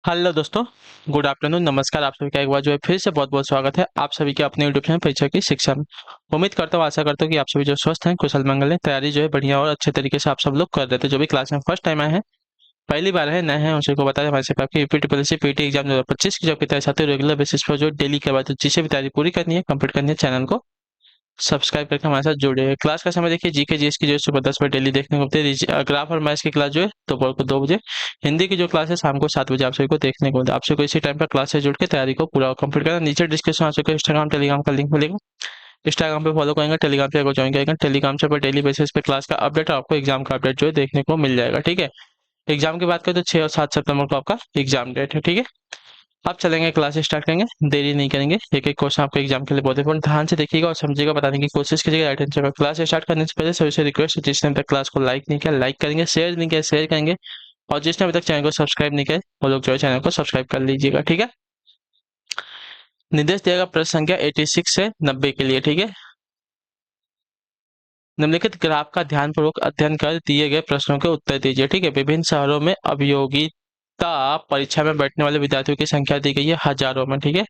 Hello दोस्तों। Good afternoon, नमस्कार। आप सभी का एक बार जो है फिर से बहुत बहुत स्वागत है आप सभी के अपने यूट्यूब चैनल परीक्षा की शिक्षा में। उम्मीद करता हूँ, आशा करता हूँ कि आप सभी जो स्वस्थ हैं, कुशल मंगल हैं, तैयारी जो है बढ़िया और अच्छे तरीके से आप सब लोग कर रहे थे। जो भी क्लास में फर्स्ट टाइम आए हैं, पहली बार है, नए हैं, उन सबको बता दें हमारे से आपकी UP triple C PT exam 2025 की जो आपकी तैयारी साथ रेगुलर बेसिस पर जो डेली करवाए, तो जिसे भी तैयारी पूरी करनी है, कंप्लीट करनी है, चैनल को सब्सक्राइब करके हमारे साथ जुड़े। क्लास का समय देखिए, जीके जीएस की जो है सुबह 10 बजे डेली देखने को मिलती है। ग्राफ और मैथ्स की क्लास जो है दोपहर को 2 बजे। हिंदी की जो क्लास है शाम को 7 बजे आप सभी को देखने को मिलता है। आप सभी को इसी टाइम पर क्लास से जुड़ के तैयारी को पूरा कंप्लीट करना। नीचे डिस्क्रिप्शन आप सभी को इंस्टाग्राम टेलीग्राम का लिंक मिलेगा। इंस्टाग्राम पे फॉलो करेंगे, टेलीग्राम पे ज्वाइन करेंगे। टेलीग्राम से पर डेली बेसिस पे क्लास का अपडेट और आपको एग्जाम का अपडेट जो है देखने को मिल जाएगा। ठीक है। एग्जाम की बात करें तो 6 और 7 सितंबर को आपका एग्जाम डेट है। ठीक है। अब चलेंगे, क्लास स्टार्ट करेंगे, देरी नहीं करेंगे। एक एक क्वेश्चन आपके एग्जाम के लिए बहुत इंपॉर्टेंट, ध्यान से देखिएगा और समझिएगा, बताने की कोशिश कीजिएगा, राइट आंसर का। क्लास स्टार्ट करने से पहले सभी से रिक्वेस्ट है, जिसने अभी तक क्लास को लाइक नहीं किया लाइक करेंगे, शेयर नहीं किया शेयर करेंगे, और जिसने अभी तक चैनल को सब्सक्राइब नहीं किया वो लोग जो है चैनल को सब्सक्राइब कर लीजिएगा। ठीक है। निर्देश दिएगा प्रश्न संख्या 86 से 90 के लिए। ठीक है। निम्नलिखित ग्राफ का ध्यानपूर्वक अध्ययन कर दिए गए प्रश्नों के उत्तर दीजिए। ठीक है। विभिन्न शहरों में अभियोगिता परीक्षा में बैठने वाले विद्यार्थियों की संख्या दी गई है हजारों में। ठीक है।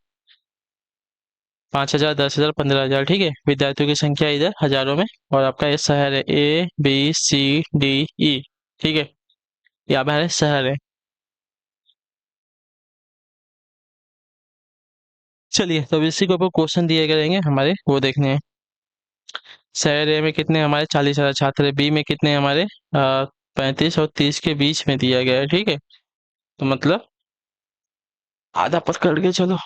5,000, 10,000, 15,000। ठीक है। विद्यार्थियों की संख्या इधर हजारों में, और आपका ये शहर है ABCDE। ठीक है। ये हमारे शहर है। चलिए, तो इसी के ऊपर क्वेश्चन दिए गए रहेंगे हमारे, वो देखने हैं। शहर ए में कितने हमारे 40,000 छात्र है, बी में कितने हमारे 35 और 30 के बीच में दिया गया है। ठीक है। तो मतलब आधा पकड़ के चलो।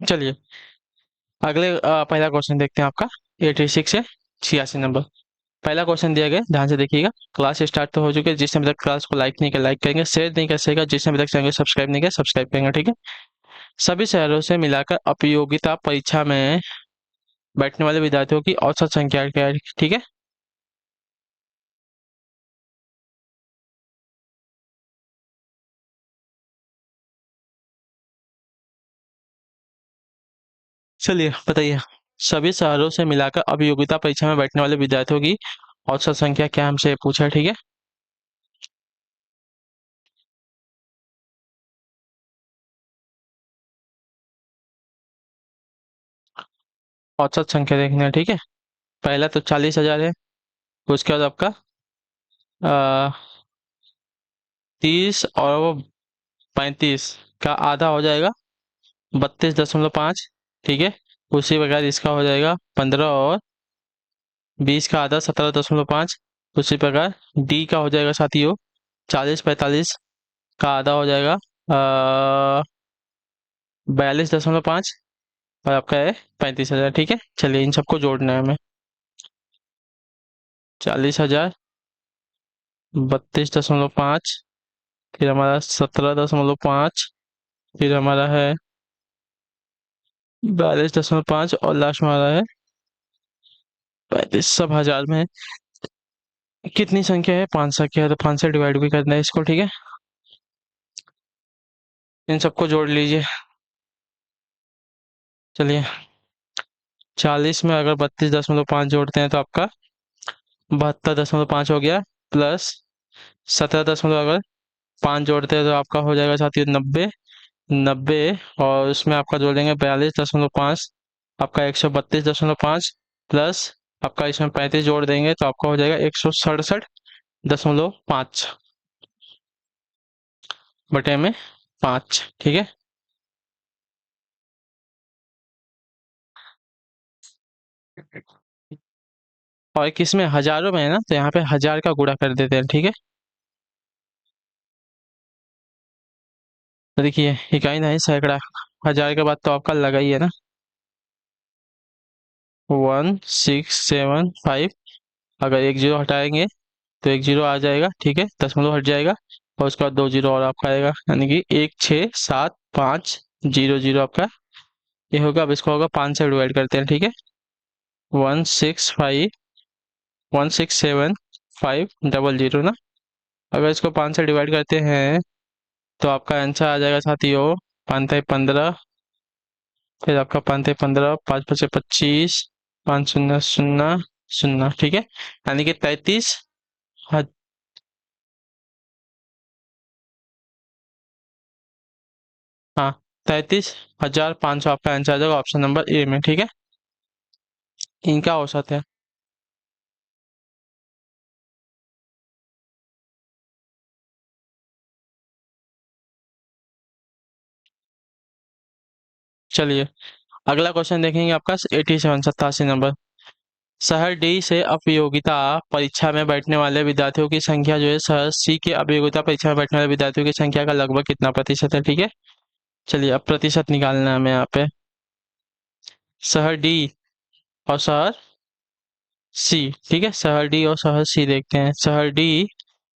चलिए, अगले पहला क्वेश्चन देखते हैं आपका 86 से 86 नंबर। पहला क्वेश्चन दिया गया, ध्यान से देखिएगा। क्लास स्टार्ट तो हो चुकी है, जिसने अभी तक क्लास को लाइक नहीं किया लाइक करेंगे, शेयर नहीं कर सकेगा, जिसने अभी तक चैनल को सब्सक्राइब नहीं किया सब्सक्राइब करेंगे। ठीक है। सभी शहरों से मिलाकर उपयोगिता परीक्षा में बैठने वाले विद्यार्थियों की औसत संख्या क्या है। ठीक है। चलिए बताइए, सभी शहरों से मिलाकर अभियोगिता परीक्षा में बैठने वाले विद्यार्थियों की औसत संख्या क्या हमसे पूछा है। ठीक है। औसत संख्या देखना है। ठीक है। पहला तो 40,000 है। उसके बाद आपका 30 और वो 35 का आधा हो जाएगा 32.5। ठीक है। उसी प्रकार इसका हो जाएगा 15 और 20 का आधा 17.5। उसी प्रकार डी का हो जाएगा साथियों 40-45 का आधा हो जाएगा 42.5, और आपका है 35,000। ठीक है। चलिए, इन सबको जोड़ना है हमें। 40,000, 32.5, फिर हमारा 17.5, फिर हमारा है 42.5, और लास्ट में हमारा है 35। सब हजार में है। कितनी संख्या है? 5 संख्या है, तो 5 से डिवाइड भी करना है इसको। ठीक है। इन सबको जोड़ लीजिए। चलिए, 40 में अगर 32.5 जोड़ते हैं तो आपका 72.5 हो गया, प्लस 17 अगर 5 जोड़ते हैं तो आपका हो जाएगा साथियों 90। 90, और उसमें आपका जोड़ देंगे 42.5, आपका 132.5, प्लस आपका इसमें 35 जोड़ देंगे तो आपका हो जाएगा 167.5 बटे में 5। ठीक है। और किसमें हजारों में है ना, तो यहाँ पे हजार का गुणा कर देते हैं। ठीक है। तो देखिए, इकाई नहीं सैकड़ा, हजार के बाद तो आपका लगा ही है ना, 1675। अगर एक जीरो हटाएंगे तो एक जीरो आ जाएगा। ठीक है। दशमलव हट जाएगा, और उसके बाद 2 जीरो और आपका आएगा, यानी कि 167500 आपका ये होगा। अब इसको होगा 5 से डिवाइड करते हैं। ठीक है। 165167500 ना। अगर इसको 5 से डिवाइड करते हैं तो आपका आंसर आ जाएगा साथियों 5×15, फिर आपका 5×15, 5×5=25, 5 शून्य शून्य शून्य। ठीक है। यानी कि 33 हाँ, 33,500 आपका आंसर आ जाएगा ऑप्शन नंबर ए में। ठीक है, इनका औसत है। चलिए, अगला क्वेश्चन देखेंगे आपका 87 87 नंबर। शहर डी से उपयोगिता परीक्षा में बैठने वाले विद्यार्थियों की संख्या जो है शहर सी के उपयोगिता परीक्षा में बैठने वाले विद्यार्थियों की संख्या का लगभग कितना प्रतिशत है। ठीक है, चलिए अब प्रतिशत निकालना है हमें यहाँ पे। शहर डी और शहर सी। ठीक है, शहर डी और शहर सी देखते हैं। शहर डी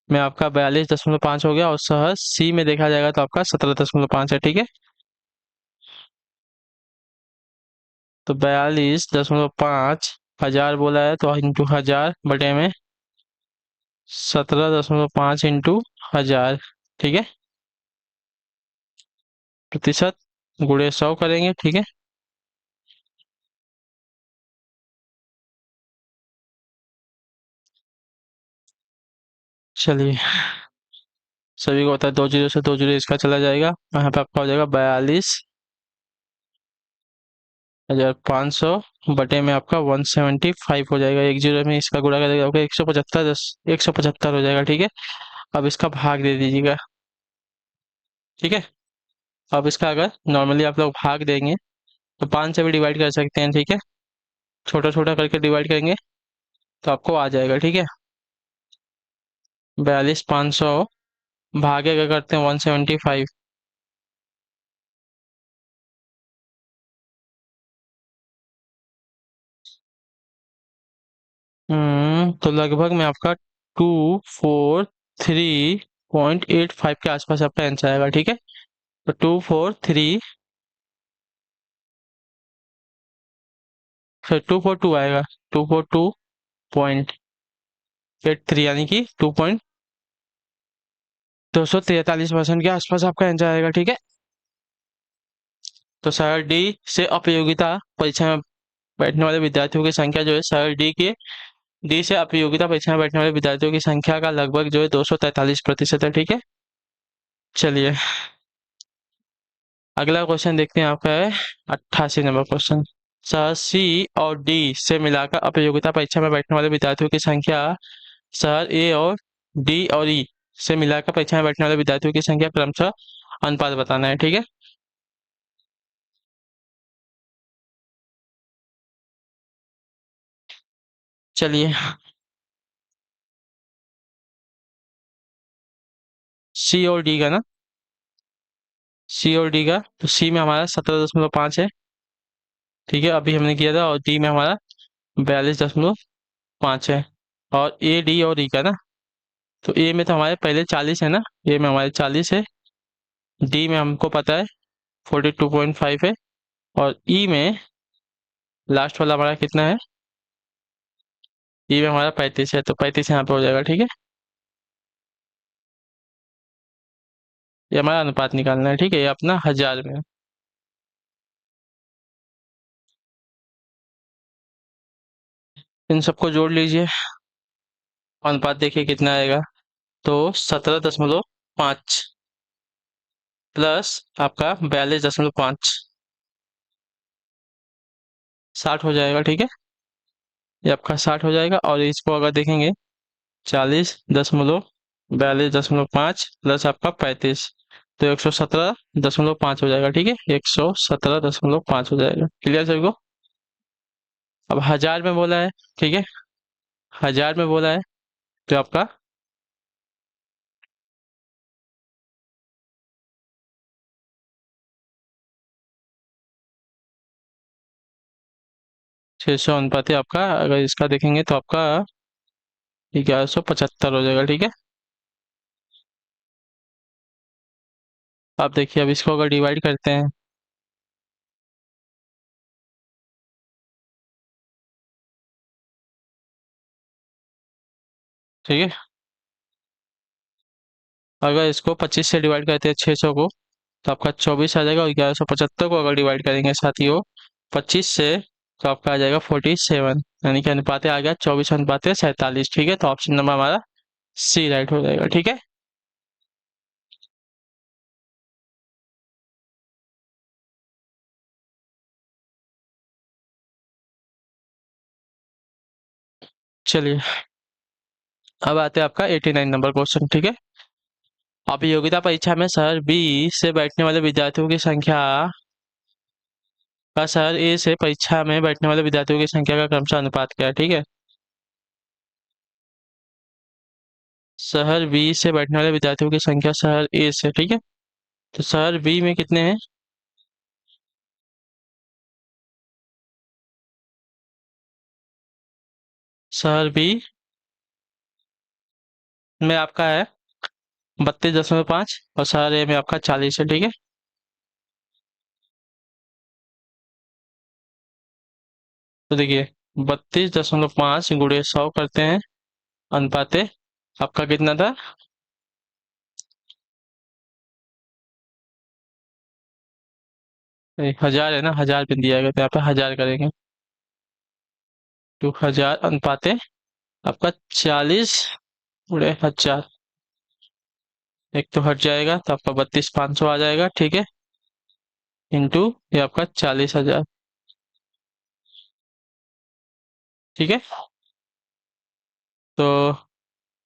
में आपका 42.5 हो गया और शहर सी में देखा जाएगा तो आपका 17.5 है। ठीक है, तो 42.5 हजार बोला है तो इंटू हजार बटे में 17.5 इंटू हजार। ठीक है, प्रतिशत गुणे 100 करेंगे। ठीक है, चलिए, सभी को पता है 2 जीरो से 2 जीरो इसका चला जाएगा, यहाँ पे आपका हो जाएगा 42,500 बटे में आपका 175 हो जाएगा। 1 जीरो में इसका गुणा करेगा आपका 175, 175 हो जाएगा। ठीक है, अब इसका भाग दे दीजिएगा। ठीक है, अब इसका अगर नॉर्मली आप लोग भाग देंगे तो 5 से भी डिवाइड कर सकते हैं। ठीक है, छोटा छोटा करके डिवाइड करेंगे तो आपको आ जाएगा। ठीक है, 42,500 भागे क्या करते हैं 175। तो लगभग में आपका 243.85 के आसपास आपका आंसर आएगा। ठीक है, तो 243, फिर 242 आएगा। 242.83 यानी कि 243% के आसपास आपका आंसर आएगा। ठीक है, तो शहर डी से उपयोगिता परीक्षा में बैठने वाले विद्यार्थियों की संख्या जो है शहर डी से उपयोगिता परीक्षा में बैठने वाले विद्यार्थियों की संख्या का लगभग जो है 243% है। ठीक है, चलिए अगला क्वेश्चन देखते हैं, आपका है 88 नंबर क्वेश्चन। शहर सी और डी से मिलाकर उपयोगिता परीक्षा में बैठने वाले विद्यार्थियों की संख्या शहर ए और डी और ई से मिलाकर परीक्षा में बैठने वाले विद्यार्थियों की संख्या क्रमशः अनुपात बताना है। ठीक है, चलिए सी और डी का ना, सी और डी का तो सी में हमारा 17.5 है। ठीक है, अभी हमने किया था। और डी में हमारा 42.5 है। और ए डी और ई का ना, तो ए में तो हमारे पहले 40 है ना, ए में हमारे 40 है। डी में हमको पता है 42.5 है। और ई में लास्ट वाला हमारा कितना है, ई में हमारा 35 है, तो 35 यहाँ पे हो जाएगा। ठीक है, ये हमारा अनुपात निकालना है। ठीक है, ये अपना हजार में है। इन सबको जोड़ लीजिए, अनुपात देखिए कितना आएगा। तो 17.5 प्लस आपका 42.5, 60 हो जाएगा। ठीक है, ये आपका 60 हो जाएगा। और इसको अगर देखेंगे 40.42.5 प्लस आपका 35, तो 117.5 हो जाएगा। ठीक है, 117.5 हो जाएगा। क्लियर सभी को? अब हजार में बोला है। ठीक है, हजार में बोला है तो आपका 600 अनुपात है आपका। अगर इसका देखेंगे तो आपका 1175 हो जाएगा। ठीक है, आप देखिए अब इसको अगर डिवाइड करते हैं, ठीक है, अगर इसको 25 से डिवाइड करते हैं 600 को, तो आपका 24 आ जाएगा। और 1175 को अगर डिवाइड करेंगे साथियों 25 से, तो आपका आ जाएगा 47, यानी कि अनुपात आ गया 24:47। ठीक है, तो ऑप्शन नंबर हमारा सी राइट हो जाएगा। ठीक है, चलिए, अब आते हैं आपका 89 नंबर क्वेश्चन। ठीक है। अब योग्यता परीक्षा में शहर बी से बैठने वाले विद्यार्थियों की संख्या का शहर ए से परीक्षा में बैठने वाले विद्यार्थियों की संख्या का क्रमशः अनुपात क्या है। ठीक है। शहर बी से बैठने वाले विद्यार्थियों की संख्या शहर ए से। ठीक है। तो शहर बी में कितने हैं? शहर बी में आपका है 32.5 और शहर ए में आपका 40 है। ठीक है। तो देखिए, 32.5 गुणे 100 करते हैं अनुपाते, आपका कितना था? नहीं, 1000 है ना, 1000 पे दिया गया तो यहाँ पे 1000 करेंगे। तो 1000 अनुपाते आपका 40 गुणे 1000, एक तो हट जाएगा तो आपका 32,500 आ जाएगा। ठीक है। इंटू ये आपका 40,000। ठीक है। तो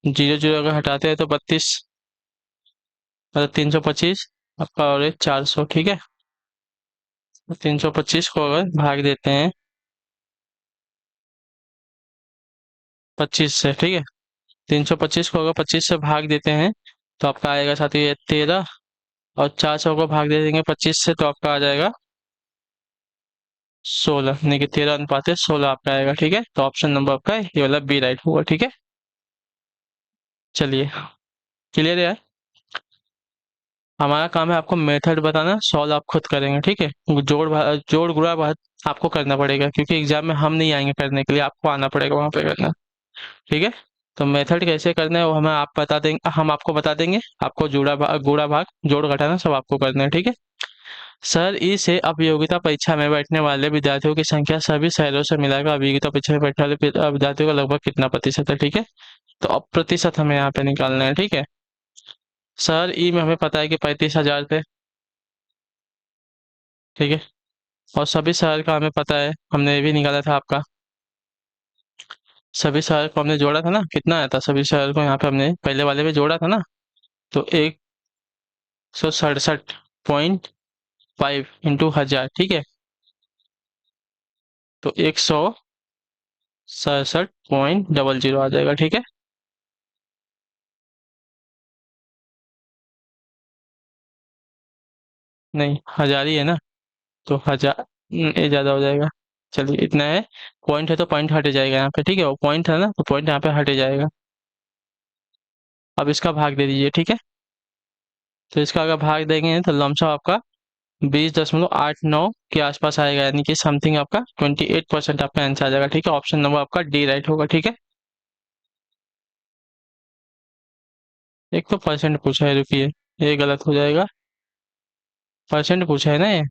जीरो जीरो अगर हटाते हैं तो 32 मतलब 325 आपका, और 400। ठीक है। 325 को अगर भाग देते हैं 25 से। ठीक है। 325 को अगर 25 से भाग देते हैं तो आपका आएगा साथ ही 13, और 400 को भाग दे देंगे 25 से तो आपका आ जाएगा 16, यानी कि 13 अनुपात 16 आपका आएगा। ठीक है। तो ऑप्शन नंबर आपका ये वाला बी राइट होगा। ठीक है। चलिए, क्लियर है। हमारा काम है आपको मेथड बताना, सॉल्व आप खुद करेंगे। ठीक है। जोड़ गुणा भाग आपको करना पड़ेगा, क्योंकि एग्जाम में हम नहीं आएंगे करने के लिए, आपको आना पड़ेगा वहां पे करना। ठीक है। तो मेथड कैसे करना है वो हमें आप बता देंगे, हम आपको बता देंगे। आपको गुणा भाग जोड़ घटाना सब आपको करना है। ठीक है। सर ई से अब योग्यता परीक्षा में बैठने वाले विद्यार्थियों की संख्या सभी शहरों से मिलाकर अब योग्यता परीक्षा में बैठने वाले विद्यार्थियों का लगभग कितना प्रतिशत है। ठीक है। तो अब प्रतिशत हमें यहाँ पे निकालना है। ठीक है। सर ई में हमें पता है कि 35,000 थे। ठीक है। और सभी शहर का हमें पता है, हमने ये भी निकाला था आपका। सभी शहर को हमने जोड़ा था ना, कितना आया था सभी शहर को यहाँ पे हमने पहले वाले में जोड़ा था ना। तो 167.5 इंटू 1000। ठीक है। तो 167.00 आ जाएगा। ठीक है। नहीं, 1000 ही है ना, तो 1000 ये ज़्यादा हो जाएगा। चलिए, इतना है। पॉइंट है तो पॉइंट हट जाएगा यहाँ पे। ठीक है। वो पॉइंट है ना, तो पॉइंट यहाँ पे हट जाएगा। अब इसका भाग दे दीजिए। ठीक है। तो इसका अगर भाग देंगे तो लमसम आपका 20.89 के आसपास आएगा, यानी कि समथिंग आपका 28% आपका आंसर आ जाएगा। ठीक है। ऑप्शन नंबर आपका डी राइट होगा। ठीक है। एक तो परसेंट पूछा है, रुकिए, ये गलत हो जाएगा। परसेंट पूछा है ना ये,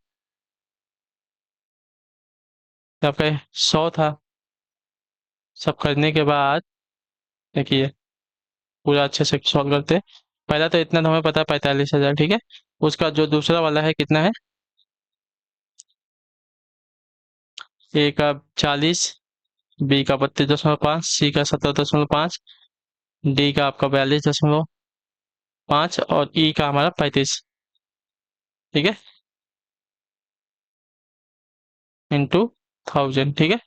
तो आपका 100 था। सब करने के बाद देखिए, पूरा अच्छे से सॉल्व करते हैं। पहला तो इतना तो हमें पता है 45,000। ठीक है। उसका जो दूसरा वाला है कितना है? ए का 40, बी का 32.5, सी का 17.5, डी का आपका 42.5 और ई का हमारा 35। ठीक है। इंटू 1000। ठीक है।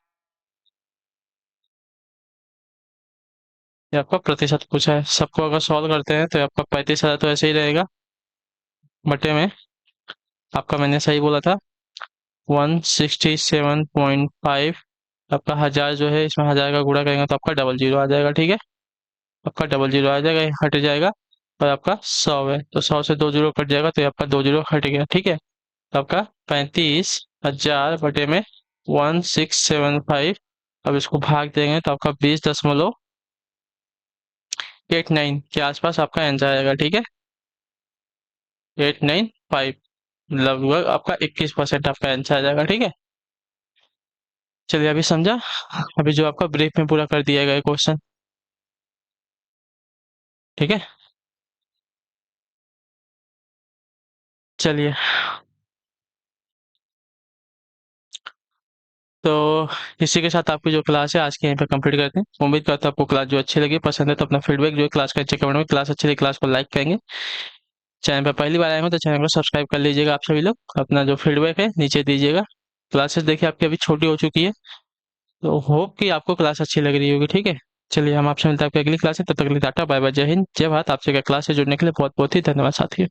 ये आपका प्रतिशत पूछा है, सबको अगर सॉल्व करते हैं तो आपका 35,000 तो ऐसे ही रहेगा, बटे में आपका मैंने सही बोला था 167.5। आपका 1000 जो है, इसमें 1000 का गुणा करेंगे तो आपका 00 आ जाएगा। ठीक है। आपका 00 आ जाएगा, ये हट जाएगा। और आपका 100 है तो 100 से 2 जीरो कट जाएगा, तो ये आपका 2 जीरो हट गया। ठीक है। तो आपका 35,000 बटे में 1675। अब इसको भाग देंगे तो आपका 20.89 के आसपास आपका आंसर आएगा। ठीक है। 895, लगभग आपका 21% आपका आंसर आ जाएगा। ठीक है। चलिए, अभी समझा। अभी जो आपका ब्रीफ में पूरा कर दिया गया क्वेश्चन। ठीक है। चलिए, तो इसी के साथ आपकी जो क्लास है आज की यहीं पे कंप्लीट करते हैं। उम्मीद करता हूँ आपको क्लास जो अच्छी लगी, पसंद है तो अपना फीडबैक जो है क्लास का नीचे कमेंट में, क्लास अच्छी लगी क्लास को लाइक करेंगे। चैनल पे पहली बार आए हो तो चैनल को सब्सक्राइब कर लीजिएगा। आप सभी लोग अपना जो फीडबैक है नीचे दीजिएगा। क्लासेस देखिए आपकी अभी छोटी हो चुकी है, तो होप कि आपको क्लास अच्छी लग रही होगी। ठीक है, चलिए हम आपसे मिलते हैं आपकी अगली क्लास है, तब तक के लिए टाटा बाय बाय, जय हिंद जय भारत। आपसे क्या क्लास से जुड़ने के लिए बहुत बहुत ही धन्यवाद साथियों।